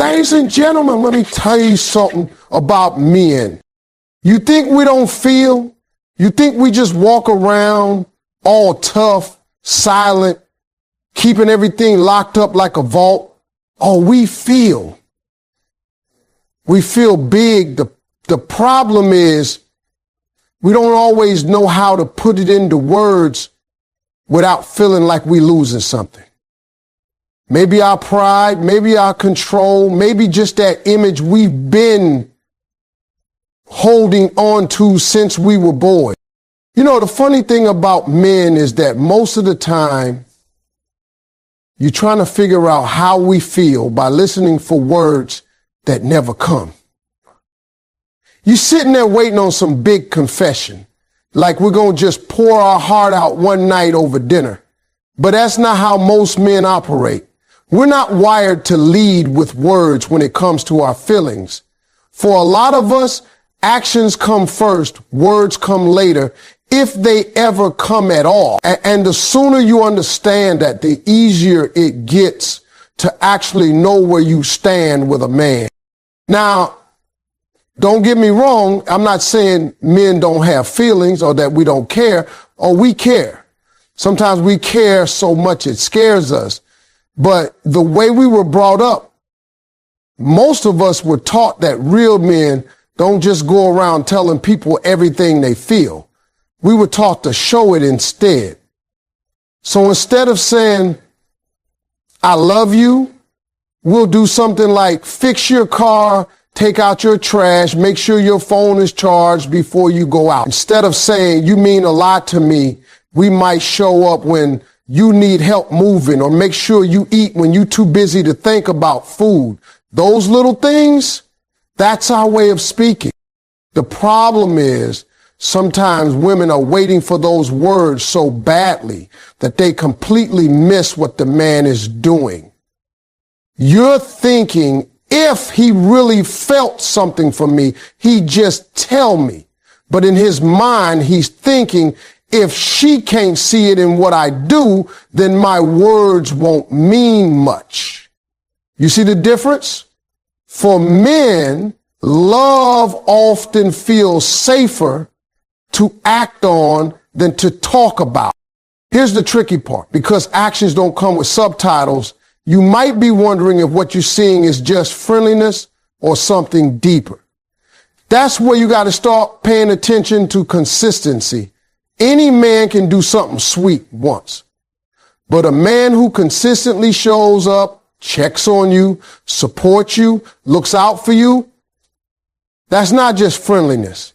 Ladies and gentlemen, let me tell you something about men. You think we don't feel? You think we just walk around all tough, silent, keeping everything locked up like a vault? Oh, we feel. We feel big. The problem is we don't always know how to put it into words without feeling like we losing something. Maybe our pride, maybe our control, maybe just that image we've been holding on to since we were boys. You know, the funny thing about men is that most of the time, you're trying to figure out how we feel by listening for words that never come. You're sitting there waiting on some big confession, like we're going to just pour our heart out one night over dinner. But that's not how most men operate. We're not wired to lead with words when it comes to our feelings. For a lot of us, actions come first, words come later, if they ever come at all. And the sooner you understand that, the easier it gets to actually know where you stand with a man. Now, don't get me wrong. I'm not saying men don't have feelings or that we don't care, or we care. Sometimes we care so much it scares us. But the way we were brought up, most of us were taught that real men don't just go around telling people everything they feel. We were taught to show it instead. So instead of saying, I love you, we'll do something like fix your car, take out your trash, make sure your phone is charged before you go out. Instead of saying, you mean a lot to me, we might show up when you need help moving, or make sure you eat when you're too busy to think about food. Those little things, that's our way of speaking. The problem is sometimes women are waiting for those words so badly that they completely miss what the man is doing. You're thinking, if he really felt something for me, he'd just tell me. But in his mind, he's thinking, if she can't see it in what I do, then my words won't mean much. You see the difference? For men, love often feels safer to act on than to talk about. Here's the tricky part. Because actions don't come with subtitles, you might be wondering if what you're seeing is just friendliness or something deeper. That's where you got to start paying attention to consistency. Any man can do something sweet once, but a man who consistently shows up, checks on you, supports you, looks out for you, that's not just friendliness.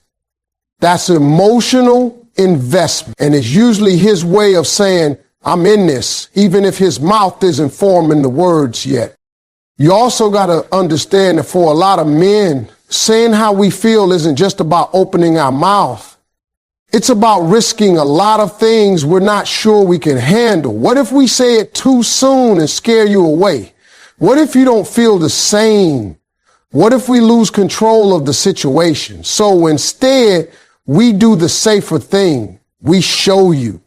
That's emotional investment. And it's usually his way of saying, I'm in this, even if his mouth isn't forming the words yet. You also got to understand that for a lot of men, saying how we feel isn't just about opening our mouth. It's about risking a lot of things we're not sure we can handle. What if we say it too soon and scare you away? What if you don't feel the same? What if we lose control of the situation? So instead, we do the safer thing. We show you.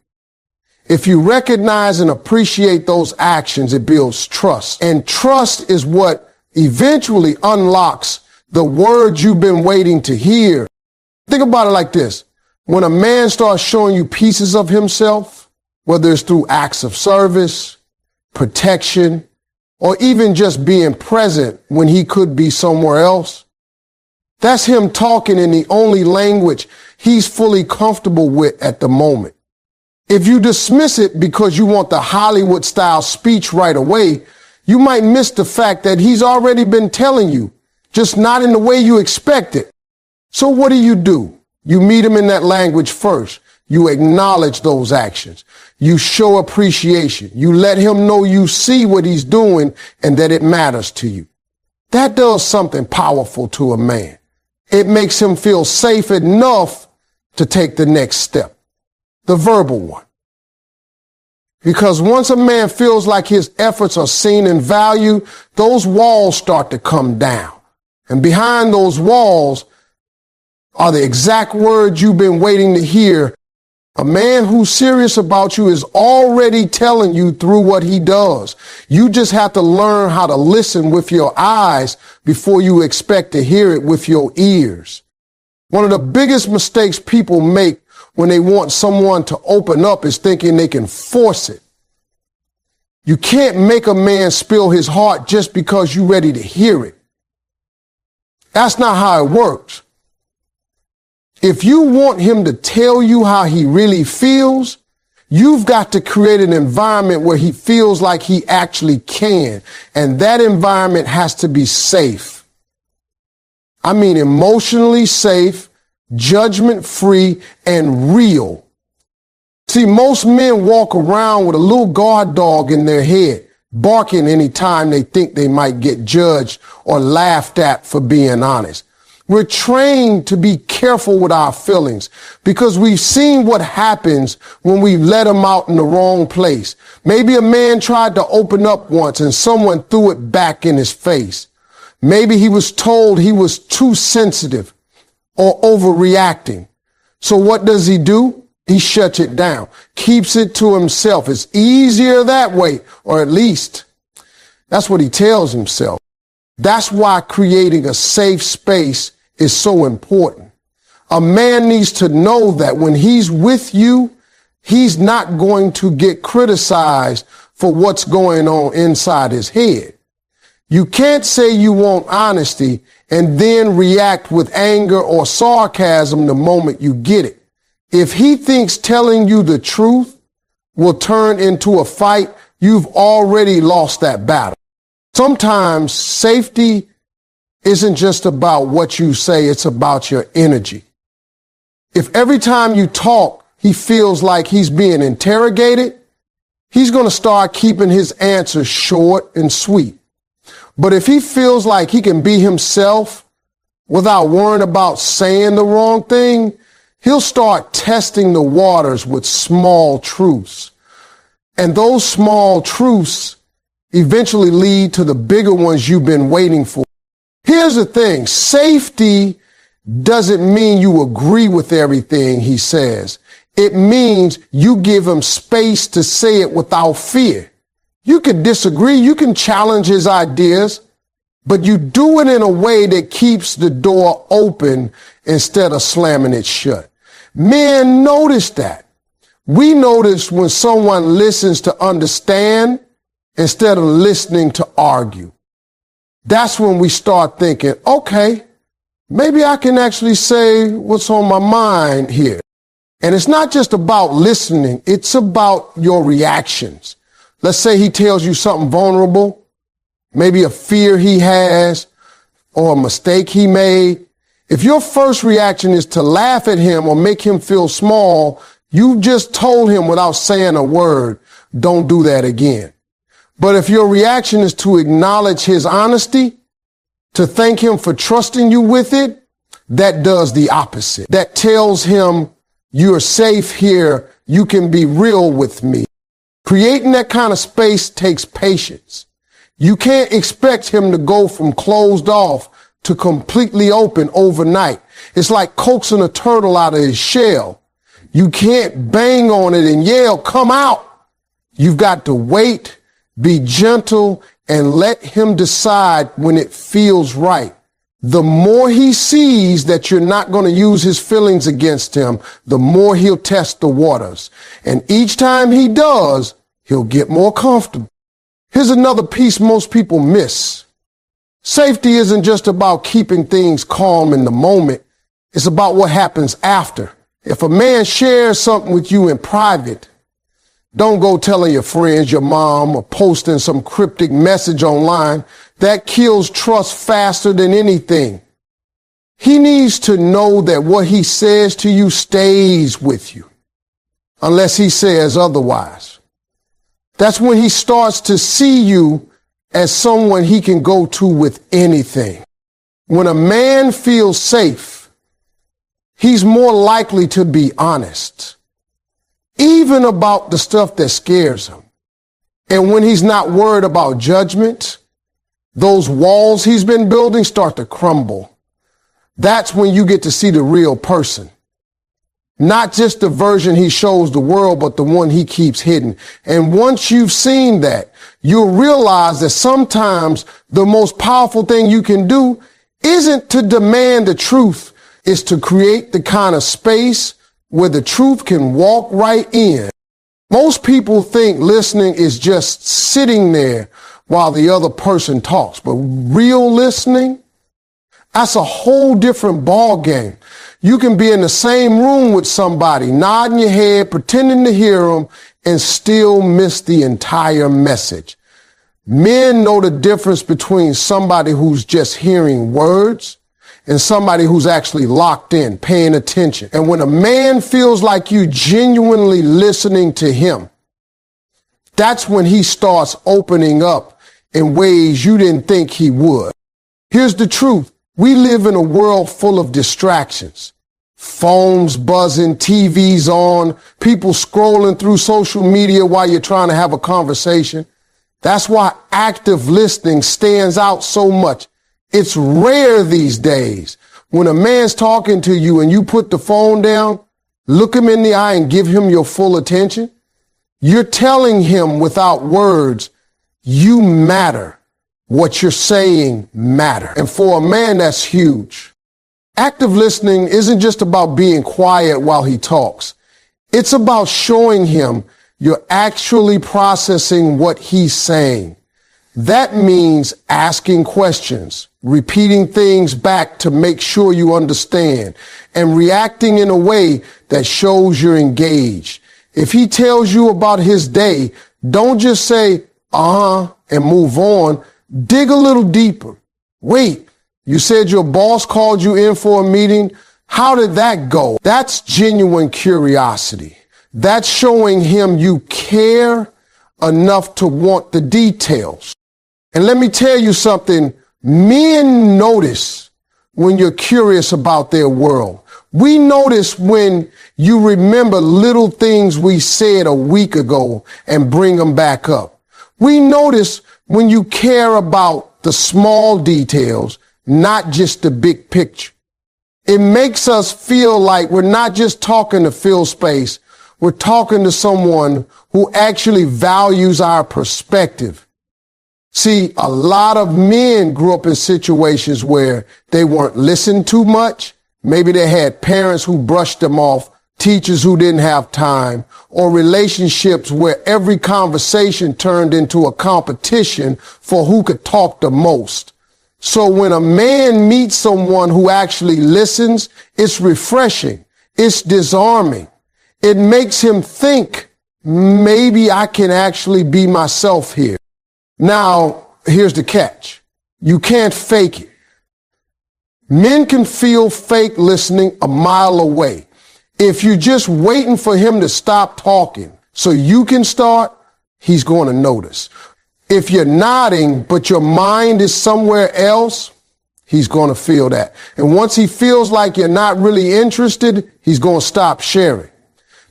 If you recognize and appreciate those actions, it builds trust. And trust is what eventually unlocks the words you've been waiting to hear. Think about it like this. When a man starts showing you pieces of himself, whether it's through acts of service, protection, or even just being present when he could be somewhere else, that's him talking in the only language he's fully comfortable with at the moment. If you dismiss it because you want the Hollywood-style speech right away, you might miss the fact that he's already been telling you, just not in the way you expect it. So what do? You meet him in that language first. You acknowledge those actions. You show appreciation. You let him know you see what he's doing and that it matters to you. That does something powerful to a man. It makes him feel safe enough to take the next step, the verbal one. Because once a man feels like his efforts are seen and valued, those walls start to come down. And behind those walls are the exact words you've been waiting to hear A man who's serious about you is already telling you through what he does. You just have to learn how to listen with your eyes before you expect to hear it with your ears. One of the biggest mistakes people make when they want someone to open up is thinking they can force it. You can't make a man spill his heart just because you're ready to hear it. That's not how it works. If you want him to tell you how he really feels, you've got to create an environment where he feels like he actually can. And that environment has to be safe. I mean, emotionally safe, judgment-free, and real. See, most men walk around with a little guard dog in their head, barking anytime they think they might get judged or laughed at for being honest. We're trained to be careful with our feelings because we've seen what happens when we let them out in the wrong place. Maybe a man tried to open up once and someone threw it back in his face. Maybe he was told he was too sensitive or overreacting. So what does he do? He shuts it down, keeps it to himself. It's easier that way, or at least that's what he tells himself. That's why creating a safe space is so important. A man needs to know that when he's with you, he's not going to get criticized for what's going on inside his head. You can't say you want honesty and then react with anger or sarcasm the moment you get it. If he thinks telling you the truth will turn into a fight, you've already lost that battle. Sometimes safety isn't just about what you say, it's about your energy. If every time you talk, he feels like he's being interrogated, he's going to start keeping his answers short and sweet. But if he feels like he can be himself without worrying about saying the wrong thing, he'll start testing the waters with small truths. And those small truths eventually lead to the bigger ones you've been waiting for. Here's the thing. Safety doesn't mean you agree with everything he says. It means you give him space to say it without fear. You can disagree. You can challenge his ideas, but you do it in a way that keeps the door open instead of slamming it shut. Men notice that. We notice when someone listens to understand instead of listening to argue. That's when we start thinking, okay, maybe I can actually say what's on my mind here. And it's not just about listening. It's about your reactions. Let's say he tells you something vulnerable, maybe a fear he has or a mistake he made. If your first reaction is to laugh at him or make him feel small, you just told him without saying a word, don't do that again. But if your reaction is to acknowledge his honesty, to thank him for trusting you with it, that does the opposite. That tells him you're safe here. You can be real with me. Creating that kind of space takes patience. You can't expect him to go from closed off to completely open overnight. It's like coaxing a turtle out of his shell. You can't bang on it and yell, come out. You've got to wait, be gentle, and let him decide when it feels right. The more he sees that you're not going to use his feelings against him, the more he'll test the waters. And each time he does, he'll get more comfortable. Here's another piece most people miss. Safety isn't just about keeping things calm in the moment. It's about what happens after. If a man shares something with you in private, don't go telling your friends, your mom, or posting some cryptic message online. That kills trust faster than anything. He needs to know that what he says to you stays with you, unless he says otherwise. That's when he starts to see you as someone he can go to with anything. When a man feels safe, he's more likely to be honest, even about the stuff that scares him. And when he's not worried about judgment, those walls he's been building start to crumble. That's when you get to see the real person. Not just the version he shows the world, but the one he keeps hidden. And once you've seen that, you'll realize that sometimes the most powerful thing you can do isn't to demand the truth. It's to create the kind of space where the truth can walk right in. Most people think listening is just sitting there while the other person talks, but real listening, that's a whole different ball game. You can be in the same room with somebody, nodding your head, pretending to hear them, and still miss the entire message. Men know the difference between somebody who's just hearing words and somebody who's actually locked in, paying attention. And when a man feels like you genuinely listening to him, that's when he starts opening up in ways you didn't think he would. Here's the truth. We live in a world full of distractions. Phones buzzing, TVs on, people scrolling through social media while you're trying to have a conversation. That's why active listening stands out so much. It's rare these days. When a man's talking to you and you put the phone down, look him in the eye and give him your full attention, you're telling him without words, you matter. What you're saying matter. And for a man, that's huge. Active listening isn't just about being quiet while he talks. It's about showing him you're actually processing what he's saying. That means asking questions, repeating things back to make sure you understand, and reacting in a way that shows you're engaged. If he tells you about his day, don't just say, and move on. Dig a little deeper. Wait, you said your boss called you in for a meeting. How did that go? That's genuine curiosity. That's showing him you care enough to want the details. And let me tell you something. Men notice when you're curious about their world. We notice when you remember little things we said a week ago and bring them back up. We notice when you care about the small details, not just the big picture. It makes us feel like we're not just talking to fill space, we're talking to someone who actually values our perspective. See, a lot of men grew up in situations where they weren't listened to much. Maybe they had parents who brushed them off, teachers who didn't have time, or relationships where every conversation turned into a competition for who could talk the most. So when a man meets someone who actually listens, it's refreshing. It's disarming. It makes him think, maybe I can actually be myself here. Now, here's the catch. You can't fake it. Men can feel fake listening a mile away. If you're just waiting for him to stop talking so you can start, he's going to notice. If you're nodding, but your mind is somewhere else, he's going to feel that. And once he feels like you're not really interested, he's going to stop sharing.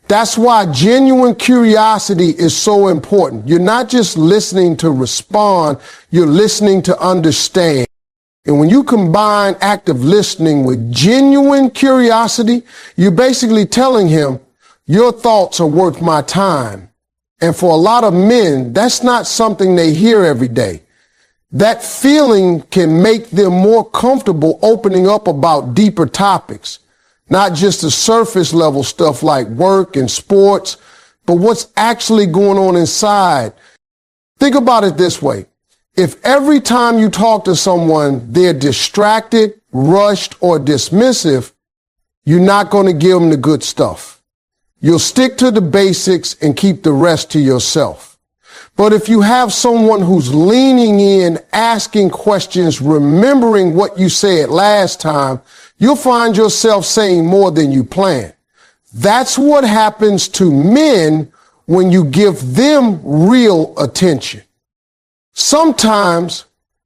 That's why genuine curiosity is so important. You're not just listening to respond, you're listening to understand. And when you combine active listening with genuine curiosity, you're basically telling him, your thoughts are worth my time. And for a lot of men, that's not something they hear every day. That feeling can make them more comfortable opening up about deeper topics, not just the surface level stuff like work and sports, but what's actually going on inside. Think about it this way. If every time you talk to someone, they're distracted, rushed, or dismissive, you're not going to give them the good stuff. You'll stick to the basics and keep the rest to yourself. But if you have someone who's leaning in, asking questions, remembering what you said last time, you'll find yourself saying more than you planned. That's what happens to men when you give them real attention. Sometimes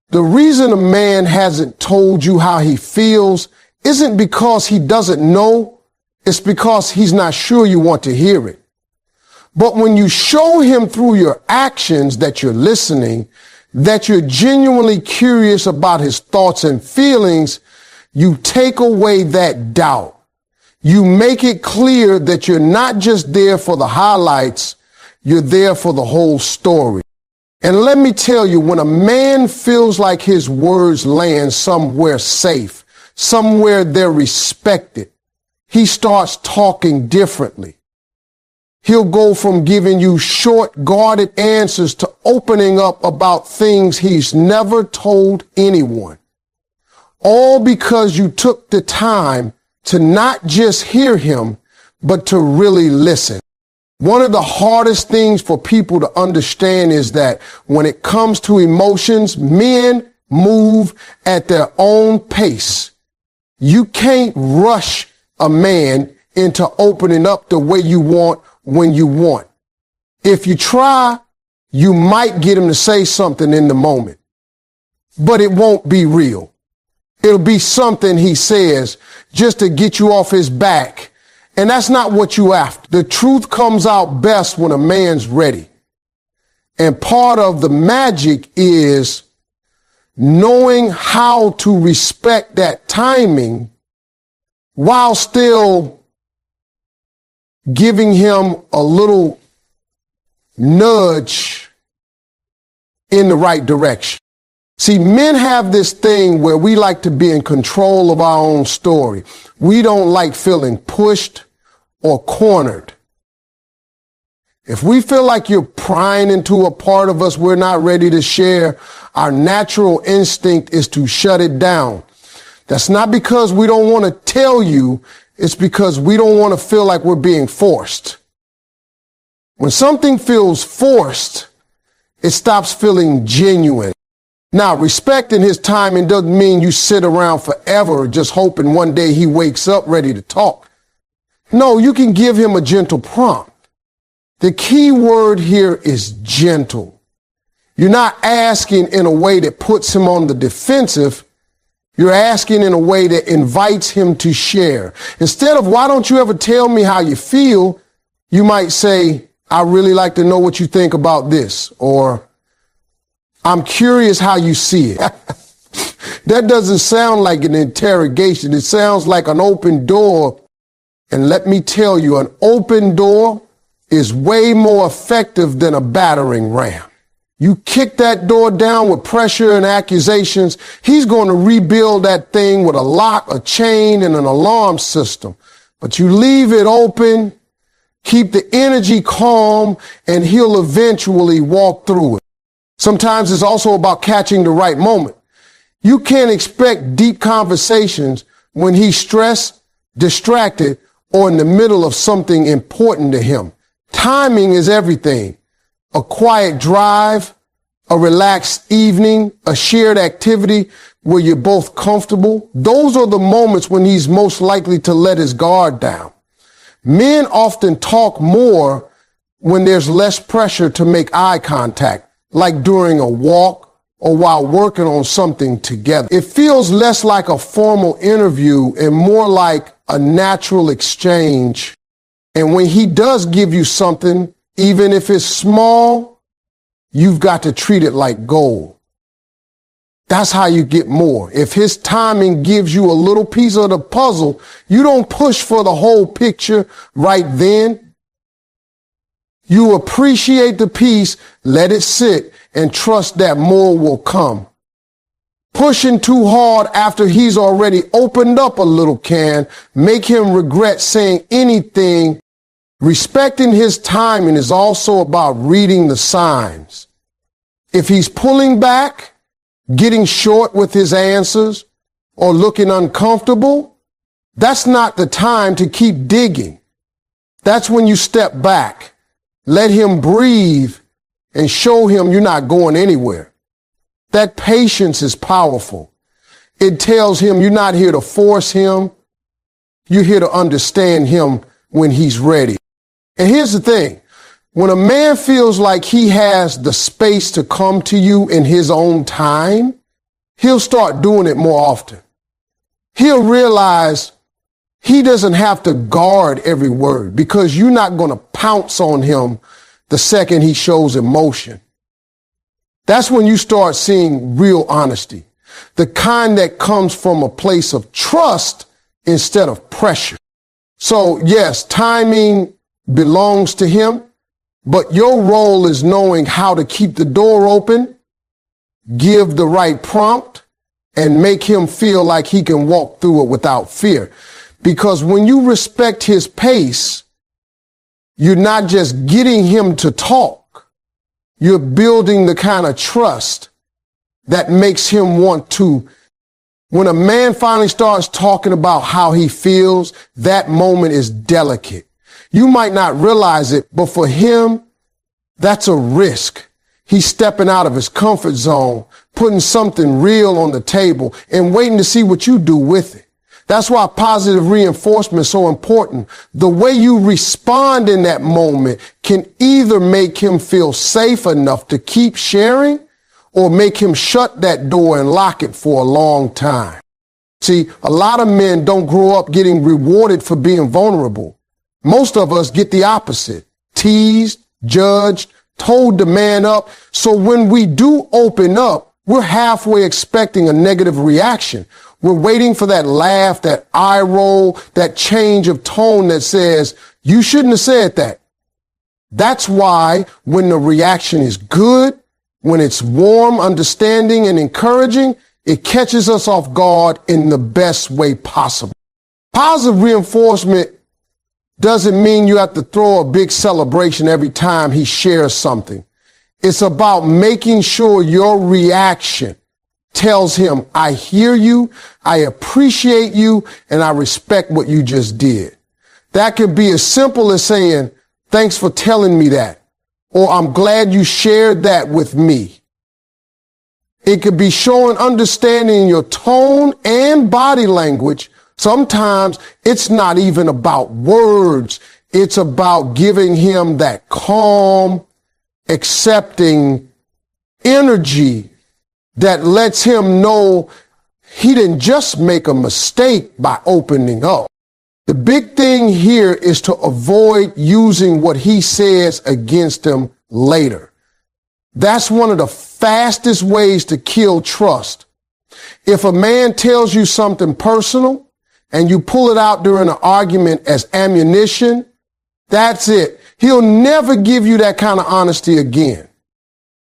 the reason a man hasn't told you how he feels isn't because he doesn't know. It's because he's not sure you want to hear it. But when you show him through your actions that you're listening, that you're genuinely curious about his thoughts and feelings, you take away that doubt. You make it clear that you're not just there for the highlights, you're there for the whole story. And let me tell you, when a man feels like his words land somewhere safe, somewhere they're respected, he starts talking differently. He'll go from giving you short, guarded answers to opening up about things he's never told anyone. All because you took the time to not just hear him, but to really listen. One of the hardest things for people to understand is that when it comes to emotions, men move at their own pace. You can't rush a man into opening up the way you want when you want. If you try, you might get him to say something in the moment, but it won't be real. It'll be something he says just to get you off his back. And that's not what you after. The truth comes out best when a man's ready. And part of the magic is knowing how to respect that timing while still giving him a little nudge in the right direction. See, men have this thing where we like to be in control of our own story. We don't like feeling pushed or cornered. If we feel like you're prying into a part of us we're not ready to share, our natural instinct is to shut it down. That's not because we don't want to tell you, it's because we don't want to feel like we're being forced. When something feels forced, it stops feeling genuine. Now, respecting his timing doesn't mean you sit around forever just hoping one day he wakes up ready to talk. No, you can give him a gentle prompt. The key word here is gentle. You're not asking in a way that puts him on the defensive. You're asking in a way that invites him to share. Instead of, why don't you ever tell me how you feel? You might say, I really like to know what you think about this, or I'm curious how you see it. That doesn't sound like an interrogation. It sounds like an open door. And let me tell you, an open door is way more effective than a battering ram. You kick that door down with pressure and accusations, he's going to rebuild that thing with a lock, a chain, and an alarm system. But you leave it open, keep the energy calm, and he'll eventually walk through it. Sometimes it's also about catching the right moment. You can't expect deep conversations when he's stressed, distracted, or in the middle of something important to him. Timing is everything. A quiet drive, a relaxed evening, a shared activity where you're both comfortable. Those are the moments when he's most likely to let his guard down. Men often talk more when there's less pressure to make eye contact, like during a walk or while working on something together. It feels less like a formal interview and more like a natural exchange. And when he does give you something, even if it's small, you've got to treat it like gold. That's how you get more. If his timing gives you a little piece of the puzzle, you don't push for the whole picture right then. You appreciate the piece, let it sit, and trust that more will come. Pushing too hard after he's already opened up a little can make him regret saying anything. Respecting his timing is also about reading the signs. If he's pulling back, getting short with his answers, or looking uncomfortable, that's not the time to keep digging. That's when you step back, let him breathe, and show him you're not going anywhere. That patience is powerful. It tells him you're not here to force him. You're here to understand him when he's ready. And here's the thing. When a man feels like he has the space to come to you in his own time, he'll start doing it more often. He'll realize he doesn't have to guard every word because you're not going to pounce on him the second he shows emotion. That's when you start seeing real honesty, the kind that comes from a place of trust instead of pressure. So yes, timing belongs to him, but your role is knowing how to keep the door open, give the right prompt, and make him feel like he can walk through it without fear. Because when you respect his pace, you're not just getting him to talk, you're building the kind of trust that makes him want to. When a man finally starts talking about how he feels, that moment is delicate. You might not realize it, but for him, that's a risk. He's stepping out of his comfort zone, putting something real on the table and waiting to see what you do with it. That's why positive reinforcement is so important. The way you respond in that moment can either make him feel safe enough to keep sharing or make him shut that door and lock it for a long time. See, a lot of men don't grow up getting rewarded for being vulnerable. Most of us get the opposite, teased, judged, told to man up. So when we do open up, we're halfway expecting a negative reaction. We're waiting for that laugh, that eye roll, that change of tone that says, you shouldn't have said that. That's why when the reaction is good, when it's warm, understanding, and encouraging, it catches us off guard in the best way possible. Positive reinforcement doesn't mean you have to throw a big celebration every time he shares something. It's about making sure your reaction tells him, I hear you, I appreciate you, and I respect what you just did. That could be as simple as saying, thanks for telling me that, or I'm glad you shared that with me. It could be showing understanding in your tone and body language. Sometimes it's not even about words. It's about giving him that calm, accepting energy that lets him know he didn't just make a mistake by opening up. The big thing here is to avoid using what he says against him later. That's one of the fastest ways to kill trust. If a man tells you something personal and you pull it out during an argument as ammunition, that's it. He'll never give you that kind of honesty again.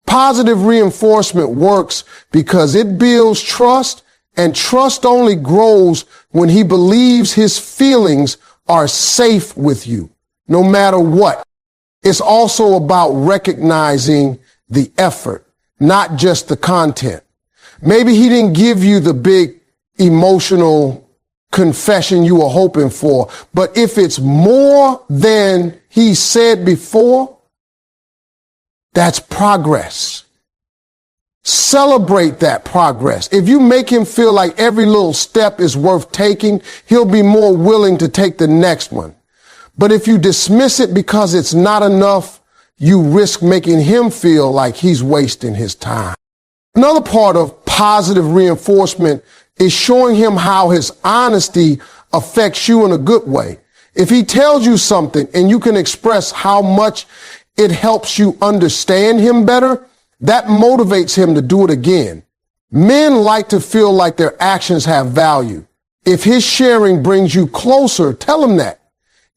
Positive reinforcement works because it builds trust, and trust only grows when he believes his feelings are safe with you, no matter what. It's also about recognizing the effort, not just the content. Maybe he didn't give you the big emotional confession you were hoping for, but if it's more than he said before, that's progress. Celebrate that progress. If you make him feel like every little step is worth taking, he'll be more willing to take the next one. But if you dismiss it because it's not enough, you risk making him feel like he's wasting his time. Another part of positive reinforcement is showing him how his honesty affects you in a good way. If he tells you something and you can express how much it helps you understand him better, that motivates him to do it again. Men like to feel like their actions have value. If his sharing brings you closer, tell him that.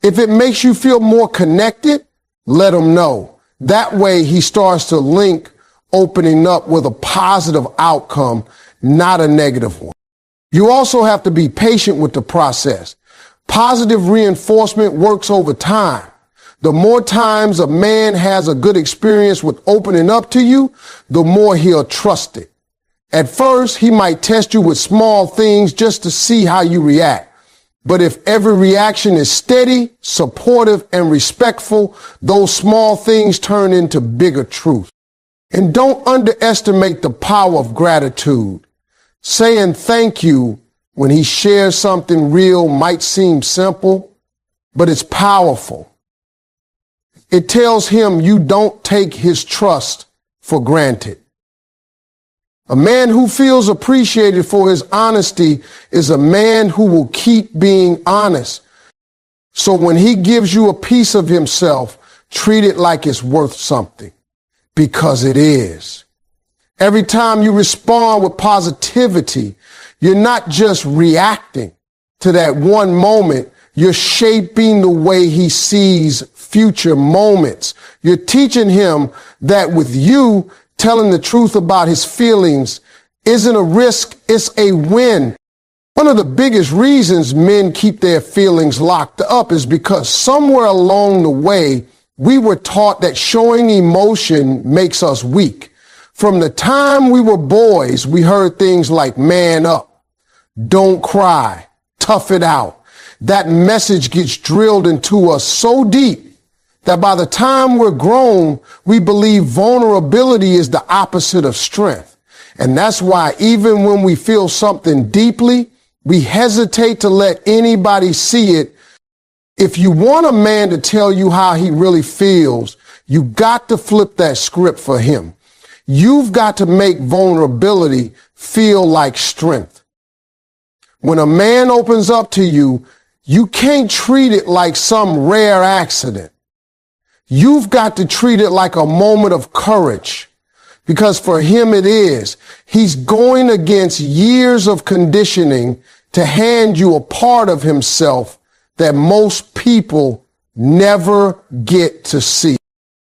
If it makes you feel more connected, let him know. That way he starts to link opening up with a positive outcome, not a negative one. You also have to be patient with the process. Positive reinforcement works over time. The more times a man has a good experience with opening up to you, the more he'll trust it. At first, he might test you with small things just to see how you react. But if every reaction is steady, supportive, and respectful, those small things turn into bigger truth. And don't underestimate the power of gratitude. Saying thank you when he shares something real might seem simple, but it's powerful. It tells him you don't take his trust for granted. A man who feels appreciated for his honesty is a man who will keep being honest. So when he gives you a piece of himself, treat it like it's worth something, because it is. Every time you respond with positivity, you're not just reacting to that one moment, You're shaping the way he sees future moments. You're teaching him that with you telling the truth about his feelings isn't a risk, it's a win. One of the biggest reasons men keep their feelings locked up is because somewhere along the way, we were taught that showing emotion makes us weak. From the time we were boys, we heard things like man up, don't cry, tough it out. That message gets drilled into us so deep that by the time we're grown, we believe vulnerability is the opposite of strength. And that's why even when we feel something deeply, we hesitate to let anybody see it. If you want a man to tell you how he really feels, you got to flip that script for him. You've got to make vulnerability feel like strength. When a man opens up to you, you can't treat it like some rare accident. You've got to treat it like a moment of courage, because for him it is. He's going against years of conditioning to hand you a part of himself that most people never get to see.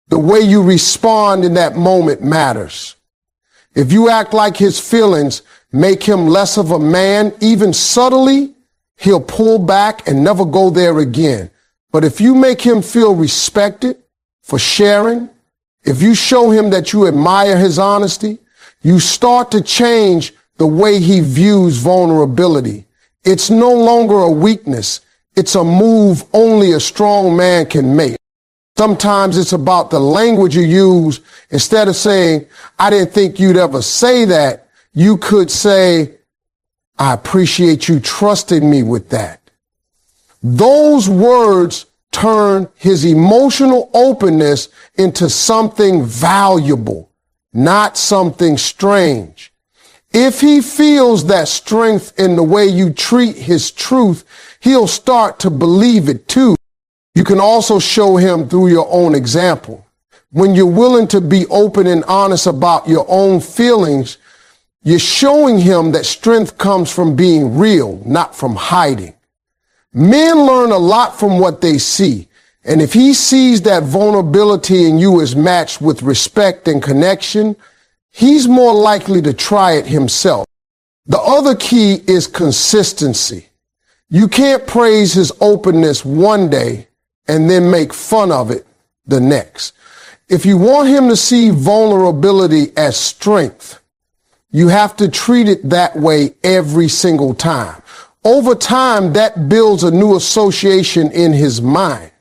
The way you respond in that moment matters. If you act like his feelings make him less of a man, even subtly, he'll pull back and never go there again. But if you make him feel respected for sharing, if you show him that you admire his honesty, you start to change the way he views vulnerability. It's no longer a weakness. It's a move only a strong man can make. Sometimes it's about the language you use. Instead of saying, I didn't think you'd ever say that, you could say, I appreciate you trusting me with that. Those words turn his emotional openness into something valuable, not something strange. If he feels that strength in the way you treat his truth, he'll start to believe it too. You can also show him through your own example. When you're willing to be open and honest about your own feelings, you're showing him that strength comes from being real, not from hiding. Men learn a lot from what they see. And if he sees that vulnerability in you is matched with respect and connection, he's more likely to try it himself. The other key is consistency. You can't praise his openness one day and then make fun of it the next. If you want him to see vulnerability as strength, you have to treat it that way every single time. Over time, that builds a new association in his mind.